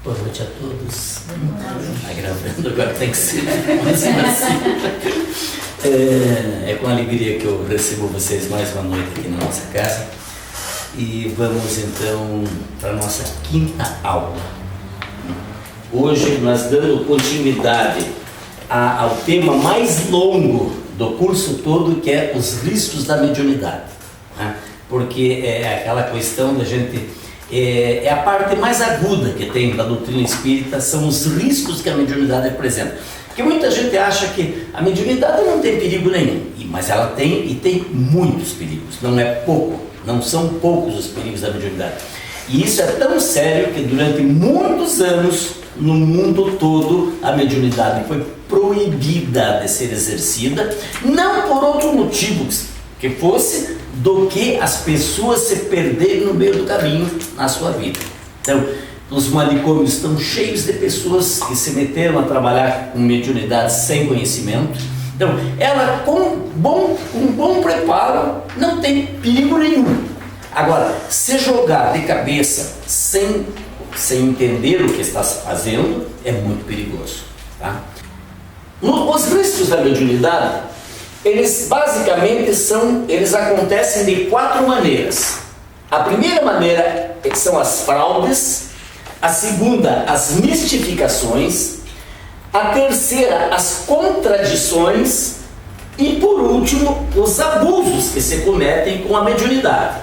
Boa noite a todos. Agravando, agora tem que ser mais assim. É com alegria que eu recebo vocês mais uma noite aqui na nossa casa. E vamos então para a nossa quinta aula. Hoje nós dando continuidade ao tema mais longo do curso todo, que é os riscos da mediunidade, né? Porque é aquela questão da gente, é a parte mais aguda que tem da doutrina espírita, são os riscos que a mediunidade apresenta. Porque muita gente acha que a mediunidade não tem perigo nenhum, mas ela tem, e tem muitos perigos, não é pouco, não são poucos os perigos da mediunidade. E isso é tão sério que durante muitos anos, no mundo todo, a mediunidade foi proibida de ser exercida, não por outro motivo que fosse do que as pessoas se perderem no meio do caminho na sua vida. Então, os manicômios estão cheios de pessoas que se meteram a trabalhar com mediunidade sem conhecimento. Então, ela com um bom preparo não tem perigo nenhum. Agora, se jogar de cabeça sem entender o que está fazendo, é muito perigoso, tá? Os riscos da mediunidade, eles basicamente eles acontecem de 4 maneiras. A primeira maneira são as fraudes, a segunda, as mistificações, a terceira, as contradições e, por último, os abusos que se cometem com a mediunidade.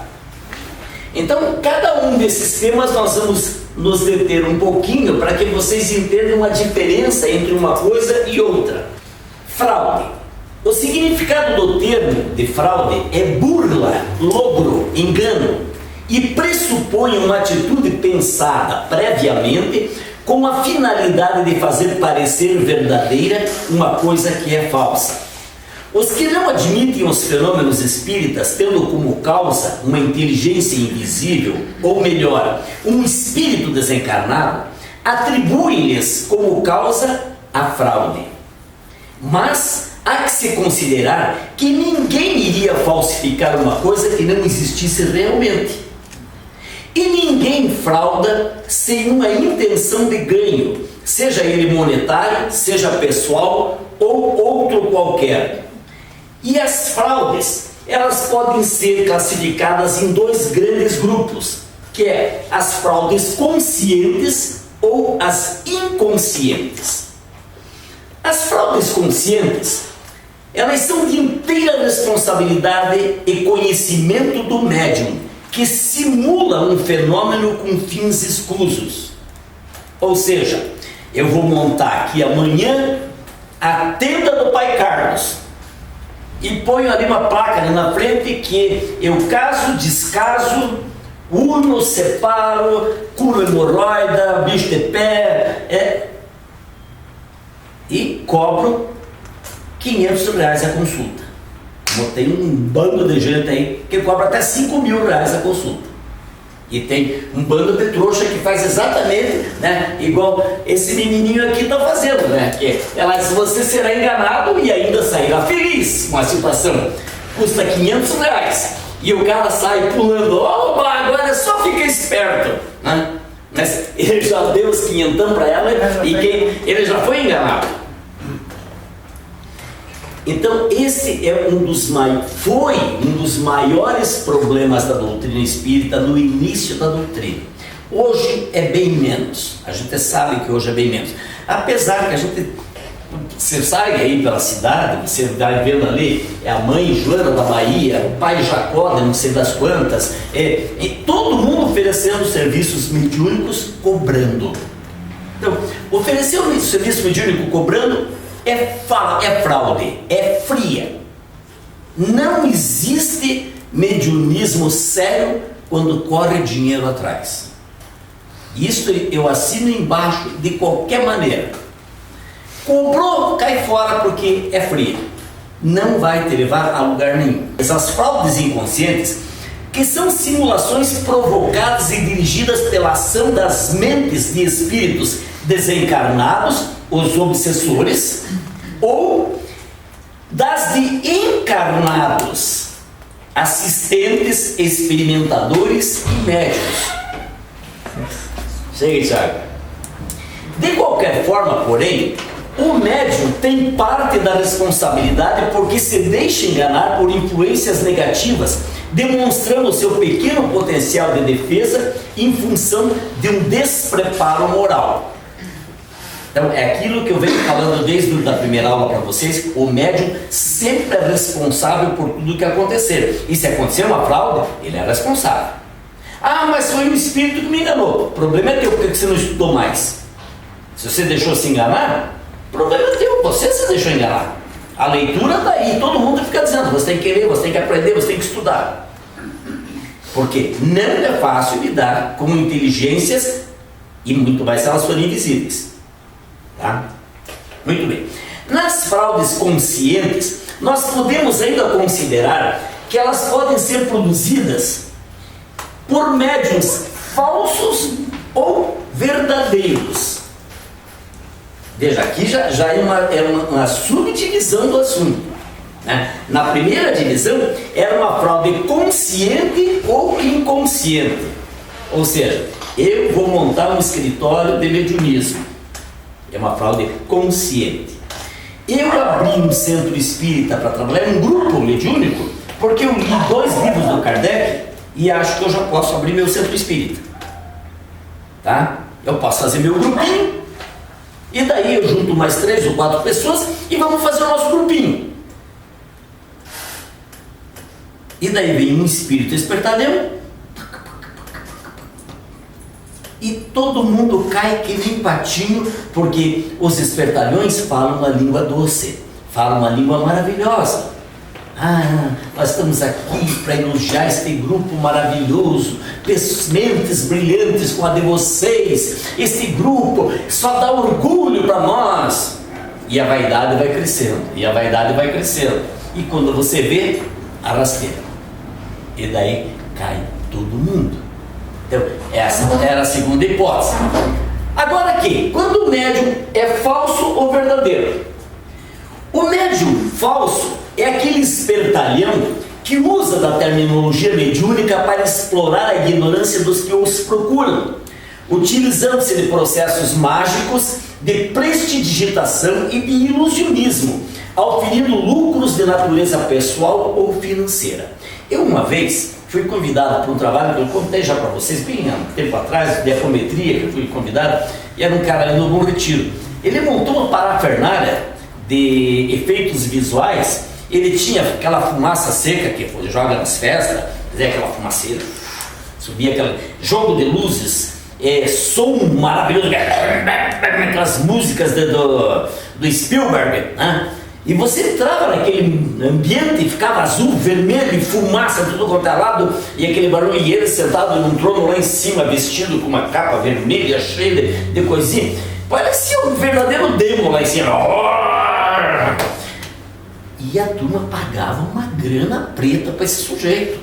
Então, cada um desses temas nós vamos nos deter um pouquinho para que vocês entendam a diferença entre uma coisa e outra. Fraude. O significado do termo de fraude é burla, logro, engano, e pressupõe uma atitude pensada previamente com a finalidade de fazer parecer verdadeira uma coisa que é falsa. Os que não admitem os fenômenos espíritas tendo como causa uma inteligência invisível, ou melhor, um espírito desencarnado, atribuem-lhes como causa a fraude. Mas há que se considerar que ninguém iria falsificar uma coisa que não existisse realmente. E ninguém frauda sem uma intenção de ganho, seja ele monetário, seja pessoal ou outro qualquer. E as fraudes, elas podem ser classificadas em 2 grandes grupos, que é as fraudes conscientes ou as inconscientes. As fraudes conscientes, elas são de inteira responsabilidade e conhecimento do médium, que simula um fenômeno com fins escusos. Ou seja, eu vou montar aqui amanhã a tenda do Pai Carlos, e ponho ali uma placa ali na frente que eu caso, descaso, uno, separo, curo hemorroida, bicho de pé, e cobro R$500 a consulta. Como tem um bando de gente aí que cobra até R$5.000 a consulta. E tem um bando de trouxa que faz exatamente, né, igual esse menininho aqui está fazendo, né? Que ela diz, você será enganado e ainda sairá feliz com a situação. Custa R$500 e o cara sai pulando, opa, agora só fica esperto, né? Mas ele já deu os 500 para ela e ele já foi enganado. Então esse é foi um dos maiores problemas da doutrina espírita no início da doutrina. Hoje é bem menos, a gente sabe que hoje é bem menos. Apesar que você sai aí pela cidade, você vai vendo ali, é a mãe Joana da Bahia, o pai Jacó, não sei das quantas, e todo mundo oferecendo serviços mediúnicos cobrando. Então, oferecer um serviço mediúnico cobrando é fraude, é fria. Não existe mediunismo sério quando corre dinheiro atrás. Isso eu assino embaixo de qualquer maneira. Cobrou, cai fora porque é fria. Não vai te levar a lugar nenhum. Essas fraudes inconscientes, que são simulações provocadas e dirigidas pela ação das mentes de espíritos desencarnados, os obsessores, ou das de encarnados, assistentes, experimentadores e médicos. Chega, Thiago. De qualquer forma, porém, o médium tem parte da responsabilidade porque se deixa enganar por influências negativas, demonstrando o seu pequeno potencial de defesa em função de um despreparo moral. Então, é aquilo que eu venho falando desde a primeira aula para vocês: o médium sempre é responsável por tudo que acontecer. E se acontecer uma fraude, ele é responsável. Ah, mas foi o espírito que me enganou. O problema é teu, porque você não estudou mais. Se você deixou se enganar, o problema é teu, você se deixou enganar. A leitura está aí, todo mundo fica dizendo: você tem que ler, você tem que aprender, você tem que estudar. Porque não é fácil lidar com inteligências, e muito mais se elas forem invisíveis. Tá? Muito bem. Nas fraudes conscientes, nós podemos ainda considerar que elas podem ser produzidas por médiuns falsos ou verdadeiros. Veja, aqui já é uma subdivisão do assunto, né? Na primeira divisão, era uma fraude consciente ou inconsciente. Ou seja, eu vou montar um escritório de mediunismo. É uma fraude consciente. Eu abri um centro espírita para trabalhar em um grupo mediúnico porque eu li 2 livros do Kardec e acho que eu já posso abrir meu centro espírita. Tá? Eu posso fazer meu grupinho e daí eu junto mais 3 ou 4 pessoas e vamos fazer o nosso grupinho. E daí vem um espírito espertalhão e todo mundo cai que nem patinho, porque os espertalhões falam uma língua doce, falam uma língua maravilhosa. Ah, nós estamos aqui para elogiar este grupo maravilhoso, mentes brilhantes como a de vocês. Este grupo só dá orgulho para nós. E a vaidade vai crescendo, e a vaidade vai crescendo. E quando você vê, a rasteira. E daí cai todo mundo. Então, essa era a segunda hipótese. Agora aqui, quando o médium é falso ou verdadeiro? O médium falso é aquele espertalhão que usa da terminologia mediúnica para explorar a ignorância dos que os procuram, utilizando-se de processos mágicos, de prestidigitação e de ilusionismo, auferindo lucros de natureza pessoal ou financeira. Eu uma vez fui convidado para um trabalho que eu contei já para vocês bem há um tempo atrás, de apometria, que eu fui convidado, e era um cara ali no Bom Retiro. Ele montou uma parafernália de efeitos visuais. Ele tinha aquela fumaça seca que joga nas festas, aquela fumaceira, subia aquele jogo de luzes, som maravilhoso, aquelas músicas do Spielberg, né? E você entrava naquele ambiente e ficava azul, vermelho e fumaça de tudo quanto é lado, e aquele barulho, e ele sentado num trono lá em cima, vestido com uma capa vermelha, cheia de coisinha. Parecia um verdadeiro demo lá em cima. E a turma pagava uma grana preta para esse sujeito.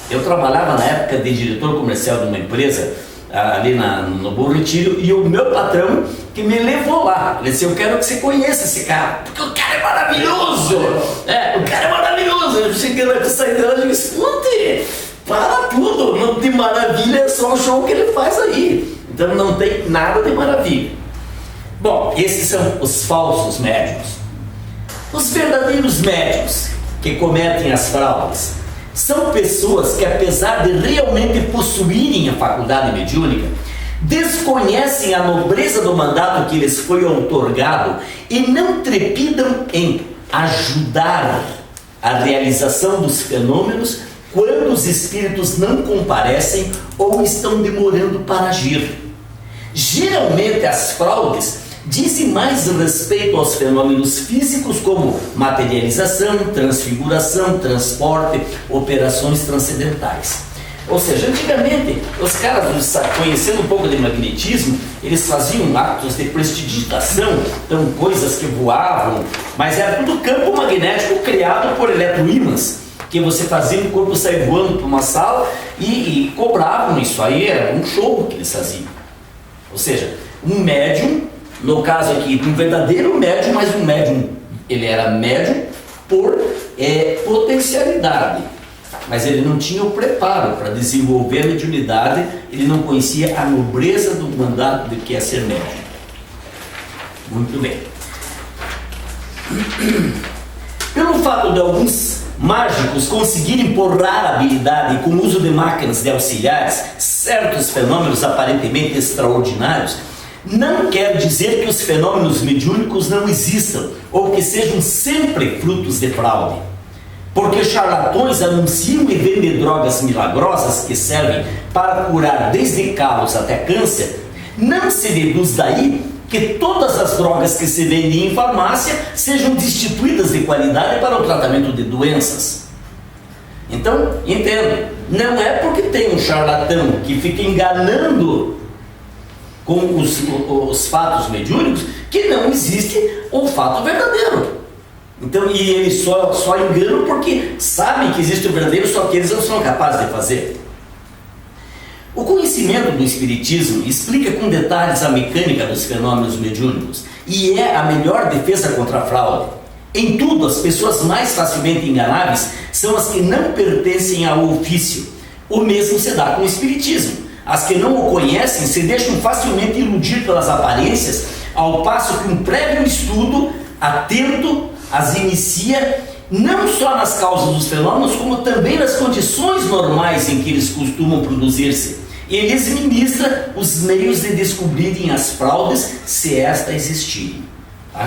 Eu trabalhava na época de diretor comercial de uma empresa ali no Bom Retiro, e o meu patrão que me levou lá, ele disse: eu quero que você conheça esse cara, porque o cara é maravilhoso. O cara é maravilhoso. Eu cheguei lá de sair dela e disse: escute, para tudo, não tem maravilha, é só o show que ele faz aí. Então não tem nada de maravilha. Bom, esses são os falsos médiuns. Os verdadeiros médiuns que cometem as fraudes são pessoas que, apesar de realmente possuírem a faculdade mediúnica, desconhecem a nobreza do mandato que lhes foi outorgado e não trepidam em ajudar a realização dos fenômenos quando os espíritos não comparecem ou estão demorando para agir. Geralmente as fraudes dizem mais respeito aos fenômenos físicos como materialização, transfiguração, transporte, operações transcendentais. Ou seja, antigamente, os caras, conhecendo um pouco de magnetismo, eles faziam atos de prestidigitação, então coisas que voavam, mas era tudo campo magnético criado por eletroímãs, que você fazia o corpo sair voando para uma sala e cobravam isso aí, era um show que eles faziam. Ou seja, um médium, no caso aqui, um verdadeiro médium, mas um médium, ele era médium por potencialidade, mas ele não tinha o preparo para desenvolver a mediunidade, ele não conhecia a nobreza do mandato de que é ser médium. Muito bem. Pelo fato de alguns mágicos conseguirem porrar a habilidade com o uso de máquinas de auxiliares, certos fenômenos aparentemente extraordinários, não quer dizer que os fenômenos mediúnicos não existam ou que sejam sempre frutos de fraude. Porque charlatões anunciam e vendem drogas milagrosas que servem para curar desde calos até câncer, não se deduz daí que todas as drogas que se vendem em farmácia sejam destituídas de qualidade para o tratamento de doenças. Então, entendo, não é porque tem um charlatão que fica enganando com os fatos mediúnicos que não existe o fato verdadeiro. Então, e eles só enganam porque sabem que existe o verdadeiro, só que eles não são capazes de fazer. O conhecimento do Espiritismo explica com detalhes a mecânica dos fenômenos mediúnicos e é a melhor defesa contra a fraude. Em tudo, as pessoas mais facilmente enganáveis são as que não pertencem ao ofício. O mesmo se dá com o Espiritismo. As que não o conhecem se deixam facilmente iludir pelas aparências, ao passo que um prévio estudo atento as inicia não só nas causas dos fenômenos, como também nas condições normais em que eles costumam produzir-se. E lhes ministra os meios de descobrirem as fraudes, se estas existirem. Tá?